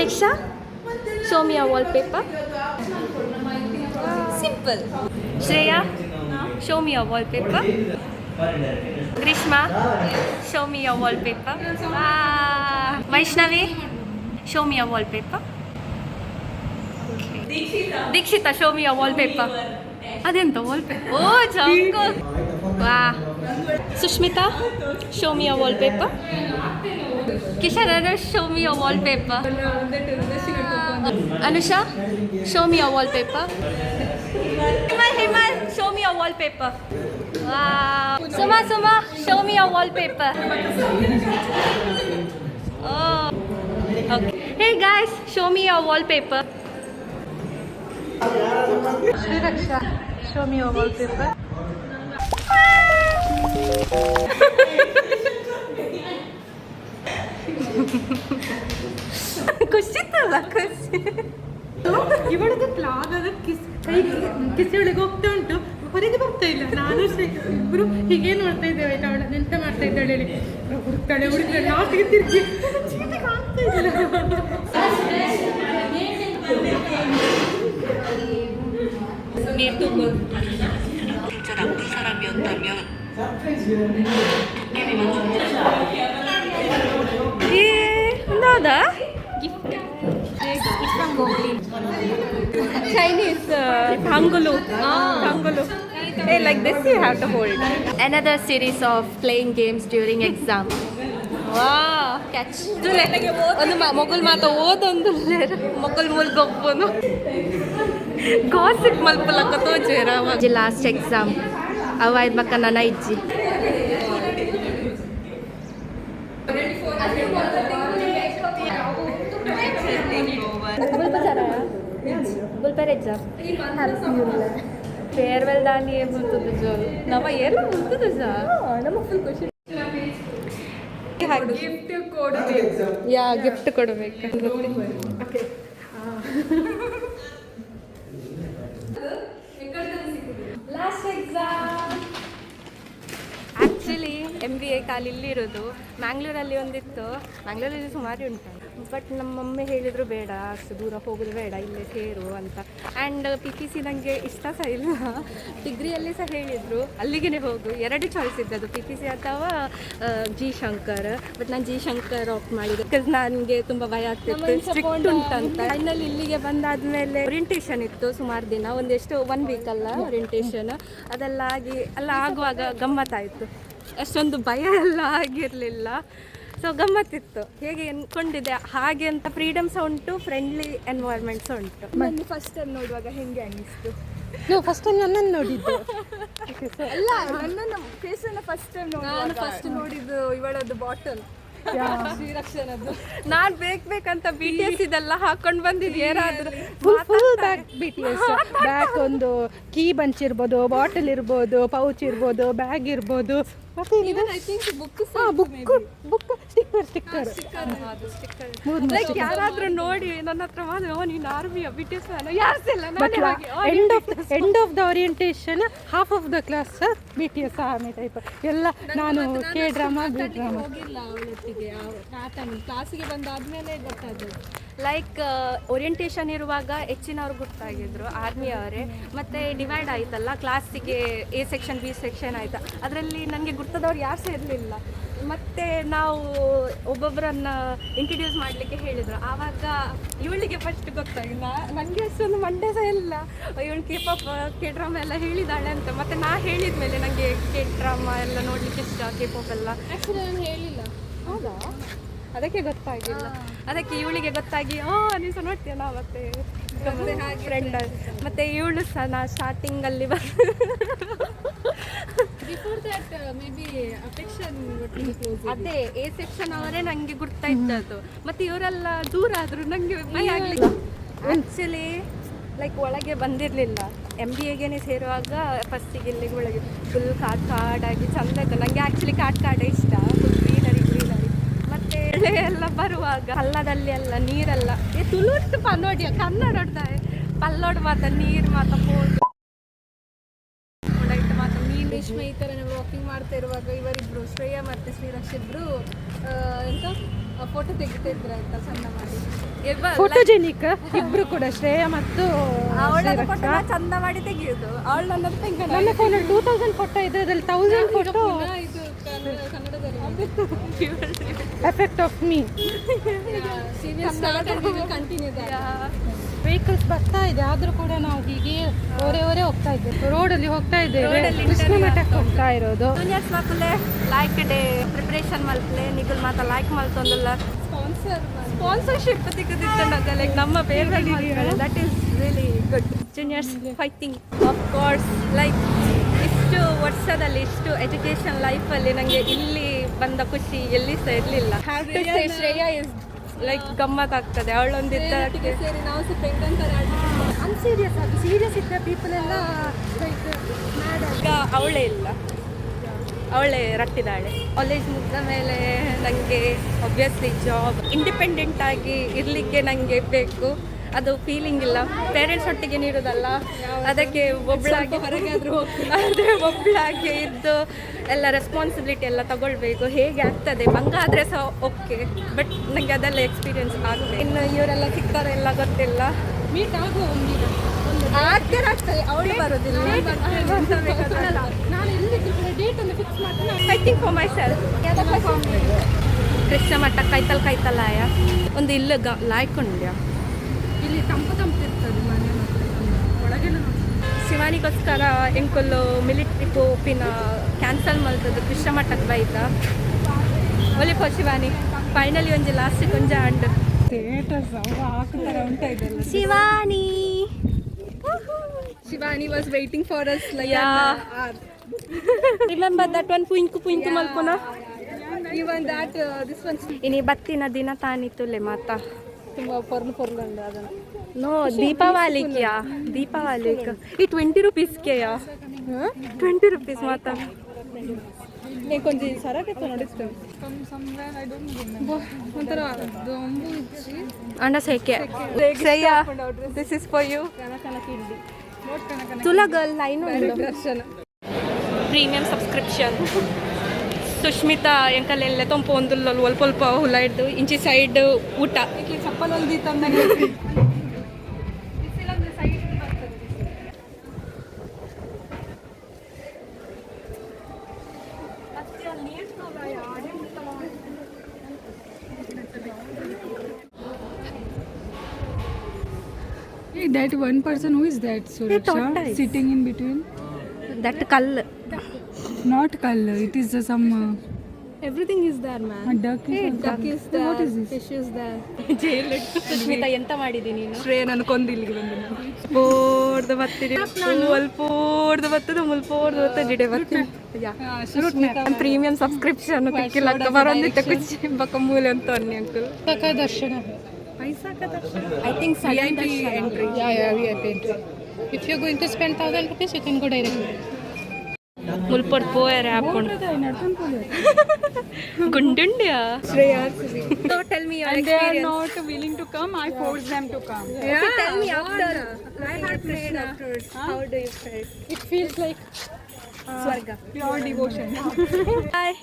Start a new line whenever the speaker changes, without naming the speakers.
Aisha, show me your wallpaper. Simple. Shreya, show me your wallpaper. Grishma, show me your wallpaper. Vaishnavi, show me your wallpaper. Dikshita, show me your wallpaper. Adenta wallpaper. Oh, jungle. Wow. Sushmita, show me your wallpaper. Kishan, show me your wallpaper. Anusha, show me your wallpaper. Himal, show me your wallpaper. Wow. Suma, show me your wallpaper. Oh. Okay. Hey guys, show me your wallpaper.
Sriraksha, show me your wallpaper.
ಖುಷಿತ್ತಲ್ಲ ಖುಷಿ
ಇವಳದು clog ಅದ ಕಿಸಿ ಒಳಗೆ ಹೋಗ್ತಾ ಉಂಟು, ಹೊರಗೆ ಬರ್ತಾ ಇಲ್ಲ. ನಾನು ಇಬ್ರು ಹೀಗೆ ನೋಡ್ತಾ ಇದ್ದೇವೆ. ಆಯ್ತಾ, ಅವಳ ಎಂತ ಮಾಡ್ತಾ ಇದ್ದಾಳೆ ಹೇಳಿ, ಹುಡುಕ್ತಾಳೆ ನಾಟಿಗೆ ತಿರುಗಿ ಚೀಟಿಗೆ ಆಗ್ತಾ ಇದ್ದಿಲ್ಲ.
진짜 나쁜 사람이었다면
ಹೌದಾ Chinese Tangulu. Hey, like this you have to hold. Another series of playing games during exam. Wow, catch. ಒಂದು ಮೊಗಲ್ ಮಾತ ಓದೊಂದು ಮೊಗಲ್ ಮುಲ್ ಗೊಬ್ಬನು ಗಾಸಿಪ್ ಮಲ್ಪಲಕ್ಕ ತೋಜೇರ ಲಾಸ್ಟ್ ಎಕ್ಸಾಮ್ ಅವಾಯ್ದು ಬಕ್ಕ ನನ್ನ ಇಜ್ಜಿ ಗುಲ್ಬರ್ ಎಕ್ಸಾಮ್ ಫೇರ್ವೆಲ್ ದಾನಿ ಬರ್ತದೆ ಜೋರು ನಮ್ಮ ಎಲ್ಲ ಬರ್ತದೆ ಸಾ ನಮಗೆ ಫುಲ್ ಖುಷಿ. ಗಿಫ್ಟ್ ಕೊಡಬೇಕು. ಲಾಸ್ಟ್ ಎಕ್ಸಾಮ್ ಆ್ಯಕ್ಚುಲಿ MBA ಕಾಲಿ ಇಲ್ಲಿರೋದು. ಮ್ಯಾಂಗ್ಳೂರಲ್ಲಿ ಒಂದಿತ್ತು, ಮ್ಯಾಂಗ್ಳೂರಲ್ಲಿ ಸುಮಾರು ಉಂಟು. ಬಟ್ ನಮ್ಮ ಮಮ್ಮಿ ಹೇಳಿದರು ಬೇಡ, ಅಷ್ಟು ದೂರ ಹೋಗೋದು ಬೇಡ, ಇಲ್ಲೇ ಸೇರು ಅಂತ. ಆ್ಯಂಡ್ PPC ನನಗೆ ಇಷ್ಟ ಸಹ ಇಲ್ಲ. ಡಿಗ್ರಿಯಲ್ಲಿ ಸಹ ಹೇಳಿದರು ಅಲ್ಲಿಗೆ ಹೋಗು, 2 ಚಾಯ್ಸ್ ಇದ್ದದ್ದು, PPC ಅಥವಾ G ಶಂಕರ್. ಬಟ್ ನಾನು G ಶಂಕರ್ ಆಪ್ಟ್ ಮಾಡಿದೆ, ಬಿಕಾಸ್ ನನಗೆ ತುಂಬ ಭಯ ಆಗ್ತಿತ್ತು, ಸ್ಟ್ರಿಕ್ಟ್ ಉಂಟಂತ. ಫೈನಲ್ ಇಲ್ಲಿಗೆ ಬಂದಾದಮೇಲೆ ಓರಿಯಂಟೇಷನ್ ಇತ್ತು ಸುಮಾರು ದಿನ, ಒಂದೆಷ್ಟು 1 ವೀಕ್ ಅಲ್ಲ ಓರಿಯಂಟೇಷನ್. ಅದೆಲ್ಲ ಆಗಿ ಎಲ್ಲ ಆಗುವಾಗ ಗಮ್ಮತ್ತಾಯಿತು, ಅಷ್ಟೊಂದು ಭಯ ಎಲ್ಲ ಆಗಿರಲಿಲ್ಲ. ಸೊ ಗಮ್ಮತ್ತಿತ್ತು, ಹೇಗೆ ಅಂದ್ಕೊಂಡಿದ್ದೆ ಹಾಗೆ ಅಂತ. ಫ್ರೀಡಮ್ ಸಹ ಉಂಟು, ಫ್ರೆಂಡ್ಲಿ ಎನ್ವೈರ್ಮೆಂಟ್ ಸಹ ಉಂಟು.
ನಾನು ಫಸ್ಟ್ ಟೈಮ್ ನೋಡುವಾಗ ಹೆಂಗೆ ಅನ್ನಿಸ್ತು?
ನೀವು ಫಸ್ಟ್ ಟೈಮ್ ನನ್ನನ್ನು ನೋಡಿದ್ದು
ಅಲ್ಲ, ನನ್ನನ್ನು ಫೇಸನ್ನು ಫಸ್ಟ್ ಟೈಮ್ ನಾನು ಫಸ್ಟ್ ನೋಡಿದ್ದು ಇವಳದ್ದು ಬಾಟಲ್ ಶ್ರೀರಕ್ಷಣದ್ದು.
ನಾನು ಬೇಕಂತ BTS ಇದೆಲ್ಲ ಹಾಕೊಂಡು ಬಂದಿದ್ದು. ಏನಾದರೂ
ಫುಲ್ ಬ್ಯಾಗ್ BTS ಬ್ಯಾಗ್, ಒಂದು ಕೀ ಬಂಚ್ ಇರ್ಬೋದು, ಬಾಟಲ್ ಇರ್ಬೋದು, ಪೌಚ್ ಇರ್ಬೋದು, ಬ್ಯಾಗ್ ಇರ್ಬೋದು, ಮತ್ತೆ ಬುಕ್ ಸ್ಟಿಕ್ಕರ್
ಲೈಕ್ ಯಾರಾದ್ರೂ ನೋಡಿ ನನ್ನ ಹತ್ರ ಮಾತ್ರ ನೀನು ಆರ್ಮಿಯ BTS ಫ್ಯಾನ್ ಯಾರಿಲ್ಲ.
End of the orientation half of the class BTS army type ಎಲ್ಲ. ನಾನು K ಡ್ರಾಮಾ B ಡ್ರಾಮಾ
ಹೋಗಿಲ್ಲ ಅವಳೊಟ್ಟಿಗೆ. ಕ್ಲಾಸಿಗೆ ಬಂದಾದ್ಮೇಲೆ ಗೊತ್ತಾದ್ರು.
ಲೈಕ್ ಓರಿಯಂಟೇಷನ್ ಇರುವಾಗ ಹೆಚ್ಚಿನವ್ರು ಗೊತ್ತಾಗಿದ್ರು, ಆರ್ಮಿಯವರೇ. ಮತ್ತು ಡಿವೈಡ್ ಆಯ್ತಲ್ಲ, ಕ್ಲಾಸಿಗೆ A ಸೆಕ್ಷನ್ B ಸೆಕ್ಷನ್ ಆಯಿತಾ, ಅದರಲ್ಲಿ ನನಗೆ ಗುರ್ತದವ್ರು ಯಾರು ಸಹ ಇರಲಿಲ್ಲ. ಮತ್ತು ನಾವು ಒಬ್ಬೊಬ್ಬರನ್ನು ಇಂಟ್ರಡ್ಯೂಸ್ ಮಾಡಲಿಕ್ಕೆ ಹೇಳಿದರು. ಆವಾಗ ಇವಳಿಗೆ ಫಸ್ಟ್ ಗೊತ್ತಾಗಿಲ್ಲ, ನನಗೆ ಅಷ್ಟೊಂದು ಮಂಡ್ಯ ಸಹ ಇಲ್ಲ. ಇವಳು K ಡ್ರಾಮಾ ಎಲ್ಲ ಹೇಳಿದಾಳೆ ಅಂತ. ಮತ್ತು ನಾ ಹೇಳಿದ ಮೇಲೆ ನನಗೆ K ಡ್ರಾಮಾ ಎಲ್ಲ ನೋಡಲಿಕ್ಕೆ ಇಷ್ಟ, K-pop ಎಲ್ಲ.
ಆ್ಯಕ್ಚುಲಿ ನಾನು ಹೇಳಿಲ್ಲ.
ಹೌದಾ? ಅದಕ್ಕೆ ಗೊತ್ತಾಗಿಲ್ಲ. ಅದಕ್ಕೆ ಇವಳಿಗೆ ಗೊತ್ತಾಗಿ ನೀನು ಸಹ ನೋಡ್ತೀಯ ನಾ ಮತ್ತೆ ಫ್ರೆಂಡ್. ಮತ್ತು ಇವಳು ಸಹ ನಾ ಸ್ಟಾರ್ಟಿಂಗಲ್ಲಿ
before that may be affection ಒಟ್ಟಿಗೆ ಕ್ಲೋಸ್.
ಅದೇ A ಸೆಕ್ಷನ್ ಅವರೇ ನನಗೆ ಗುರ್ತಾ ಇದ್ದದ್ದು. ಮತ್ತು ಇವರೆಲ್ಲ ದೂರ ಆದರೂ ನನಗೆ ಭಯ ಆಗಲಿಲ್ಲ. ಆ್ಯಕ್ಚುಲಿ ಲೈಕ್ ಒಳಗೆ ಬಂದಿರಲಿಲ್ಲ. MBAಗೆ ಸೇರುವಾಗ ಫಸ್ಟಿಗೆ ಇಲ್ಲಿಗೆ ಒಳಗೆ ಫುಲ್ ಕಾಡಾಗಿ ಚಂದ ಇತ್ತು. ನನಗೆ ಆ್ಯಕ್ಚುಲಿ ಕಾಡೇ ಇಷ್ಟ, ಫುಲ್ ಗ್ರೀನರಿ. ಮತ್ತು ಎಳೆ ಎಲ್ಲ ಬರುವಾಗ ಹಳ್ಳದಲ್ಲಿ ಎಲ್ಲ ನೀರೆಲ್ಲ ತುಳುಟ್ಟು ಪನ್ನೋಡಿಯ ಕನ್ನಡ ಹೊಡ್ತಾರೆ. ಪಲ್ಲೋಡು ಮಾತ ನೀರು ಮಾತ ಹೋದು ಮಾತ ಮೀನು
ರೇಷ್ಮೆ ಈ ಥರ ವಾಕಿಂಗ್ ಮಾಡ್ತಾ ಇರುವಾಗ ಇವರಿಬ್ರು ಶ್ರೇಯಾ ಮತ್ತು ಶ್ರೀರಕ್ಷ ಇಬ್ರು ಎಂತ ಫೋಟೋ ತೆಗಿತಿದ್ರು ಆಯ್ತಾ ಚಂದ ಮಾಡಿ
ಫೋಟೋಜೆನಿಕ್ ಇಬ್ರು ಕೂಡ ಶ್ರೇಯಾ ಮತ್ತು
ಅವಳ ಫೋಟೋ ಚಂದ ಮಾಡಿ ತೆಗಿಯೋದು ಅವಳು ನನ್ನ ತೆಂಗಣ
ನನ್ನ ಫೋನಲ್ಲಿ 2000 ಫೋಟೋ ಇದೆ, ಅದರಲ್ಲಿ 1000 ಫೋಟೋ
ಇದು ಕನ್ನಡದಲ್ಲಿ
effect of me.
Continue
vehicles ಬರ್ತಾ ಇದೆ, ಆದ್ರೂ ಕೂಡ ನಾವು ಹೀಗೆ ಓರೆ ಹೋಗ್ತಾ ಇದ್ದೇವೆ, ರೋಡಲ್ಲಿ ಹೋಗ್ತಾ ಇದ್ದೇವೆ. ಕೃಷ್ಣ ಮಠಕ್ಕೆ ಹೋಗ್ತಾ ಇರೋದು.
ಜೂನಿಯರ್ಸ್ ಮಕ್ಕಳೇ ಲೈಕ್ ಡೇ ಪ್ರಿಪ್ರೇಷನ್ ಮಲ್ಪಲೆ ನಿಗುಲ್ ಮಾತ ಲೈಕ್ ಮಲ್ತೊಂದಲ್ಲ ಸ್ಪಾನ್ಸರ್ಶಿಪ್ ತೆಗೆದಿತ್ತಂಡಾಗ ಲೈಕ್ ನಮ್ಮ ಬೇರೆ that is really good. Juniors fighting of course like ಇಷ್ಟು ವರ್ಷದಲ್ಲಿ ಇಷ್ಟು ಎಜುಕೇಷನ್ ಲೈಫಲ್ಲಿ ನನಗೆ ಇಲ್ಲಿ ಬಂದ ಖುಷಿ ಎಲ್ಲಿ ಸಹ ಇರಲಿಲ್ಲ. ಶ್ರೇಯಾ ಇಸ್ ಲೈಕ್ ಗಮ್ಮತ್ ಆಗ್ತದೆ ಅವಳೊಂದಿದ್ದ
ಸೇರಿ ನಾವು ಸಹ ಫ್ರೆಂಡ್ ಅಂತಾರೆ
ಅನ್ಸೀರಿಯಸ್ ಆಗಿ ಸೀರಿಯಸ್ ಇದ್ದ ಪೀಪಲ್ ಎಲ್ಲ ಲೈಕ್
ಈಗ ಅವಳೇ ಇಲ್ಲ, ಅವಳೇ ರಟ್ಟಿದಾಳೆ. ಕಾಲೇಜ್ ಮುಗಿದ ಮೇಲೆ ನನಗೆ ಒಬ್ವಿಯಸ್ಲಿ ಜಾಬ್ ಇಂಡಿಪೆಂಡೆಂಟ್ ಆಗಿ ಇರಲಿಕ್ಕೆ ನನಗೆ ಬೇಕು. ಅದು ಫೀಲಿಂಗ್ ಇಲ್ಲ, ಪೇರೆಂಟ್ಸ್ ಒಟ್ಟಿಗೆ ನೀಡೋದಲ್ಲ, ಅದಕ್ಕೆ ಒಬ್ಬಳಾಗಿ ಹೊರಗಾದರೂ ಆದರೆ ಒಬ್ಬಳಾಗಿ ಇದ್ದು ಎಲ್ಲ ರೆಸ್ಪಾನ್ಸಿಬಿಲಿಟಿ ಎಲ್ಲ ತಗೊಳ್ಬೇಕು. ಹೇಗೆ ಆಗ್ತದೆ ಭಂಗ ಆದರೆ ಸಹ ಓಕೆ, ಬಟ್ ನನಗೆ ಅದೆಲ್ಲ ಎಕ್ಸ್ಪೀರಿಯನ್ಸ್ ಆಗ್ತದೆ. ಇನ್ನು ಇವರೆಲ್ಲ ಸಿಗ್ತಾರೆ ಎಲ್ಲ ಗೊತ್ತಿಲ್ಲ.
ಮೀಟ್ ಆಗುವ
ಆಗ್ತಾರೆ ಆಗ್ತದೆ ಅವಳು ಬರೋದಿಲ್ಲ
ನಾನು ಎಲ್ಲಿ ಡೇಟ್ ಅನ್ನು ಫಿಕ್ಸ್ ಮಾಡ್ತೀನಿ.
Fighting for my self. Krishna ಮಠ ಕೈತಲಾಯ ಒಂದು ಇಲ್ಲ ಲಾಯ್ಕೊಂಡ್ಯ
ಇಲ್ಲಿ ತಂಪು ಇರ್ತದೆ ಮನೆ ಒಳಗೆಲ್ಲ.
ಶಿವಾನಿಗೋಸ್ಕರ ಎಂಕುಲ್ಲು ಮಿಲಿಟ್ರಿ ಪೋಪಿನ ಕ್ಯಾನ್ಸಲ್ ಮಾಡ್ತದ್ದು ಕೃಷ್ಣ ಮಠಕ್ಕೆ ಬೈತ ಒಲಿಪೋ ಶಿವಾನಿ ಫೈನಲಿ ಒಂಜಿ ಲಾಸ್ಟಿಗೆ ಒಂಜ ಅಂಡ್
ಥಿಯೇಟರ್ಸ್ ಹಾಕ್ತಾರ ಉಂಟ ಇದೆಲ್ಲ.
Shivani
Shivani was waiting for us like
remember that one ಪುಂಕು ಮಲ್ಪುನ
even that this one
ಇನಿ ಬತ್ತಿನ ದಿನ ತಾನಿತ್ತುಲೆ ಮಾತಾ
ತುಂಬಾ ಪೊರ್ಲು ಉಂಡು ಅದನ್ನು
ನೋ ದೀಪಾವಳಿಕ್ಯಾ ದೀಪಾವಳಿಕ ಈ 20 ರೂಪೀಸ್ಗೆಯಾ 20 ರೂಪೀಸ್ ಮಾತಾ
నేను కొంచెం సరకెత్త నడుస్తాను ಒಂಥರ
ಅಂಡ ಸೇಕೆ Shreya this is for you ತುಲಾ ಗರ್ಲ್ ಲೈನ್
ದರ್ಶನ
ಪ್ರೀಮಿಯಂ ಸಬ್ಸ್ಕ್ರಿಪ್ಷನ್ ಸುಷ್ಮಿತಾ ಎಂಕಲೆಲ್ಲ ತೊಂಪು ಒಂದುಲ್ಲ ಸ್ವಲ್ಪ ಹುಲ ಹಿಡ್ದು ಇಂಚಿ ಸೈಡ್ ಊಟ
ಚಪ್ಪಲ್ ಹೊಲ್ದಿ ತಂದಂಗೆ
That one person, who is that, Suraksha, sitting in between?
That ಕಲ್
Not Kalla, it is some
everything is there man
duck.
Duck is there
What is this?
Fish is there
Sushmita ಎಂತ ಮಾಡಿದಿ ನೀನು
ಶ್ರೇಯ ನನ್ನ ಕೊಂದು ಇಲ್ಲಿಗೆ ಬಂದು
ಪೋರ್ದು ಬತ್ತಿರಿ ಮುಲ್ಪೋರ್ದು ಬತ್ತದು ಮುಲ್ಪೋರ್ದು ಬತ್ತ ಜಿಡೆ ಬರ್ತೀನಿ ಪ್ರೀಮಿಯಂ ಸಬ್ಸ್ಕ್ರಿಪ್ಷನ್ ಕಿಕ್ಕಿಲಕ್ಕ ಬರೋಂದಿತ್ತ ಕುಚ್ಚಿ ಬಕ್ಕ ಮೂಲೆ ಅಂತ ಅನ್ನಿ uncle
Taka Darshana.
I think
VIP entry.
Yeah, VIP entry. If you're going to spend 1000 rupees, you can go directly.
ಮುಲ್ಪೋರ್ ಪೋಯರ್ ಹಾಕೊಂಡು ಗುಂಡುಂಡ್ಯಾ So tell me your
And they are
experience.
not willing to come. I force them to come.
Tell me after I had played afterwards. How do you feel?
It feels like
Swarga.
Pure devotion.
Bye.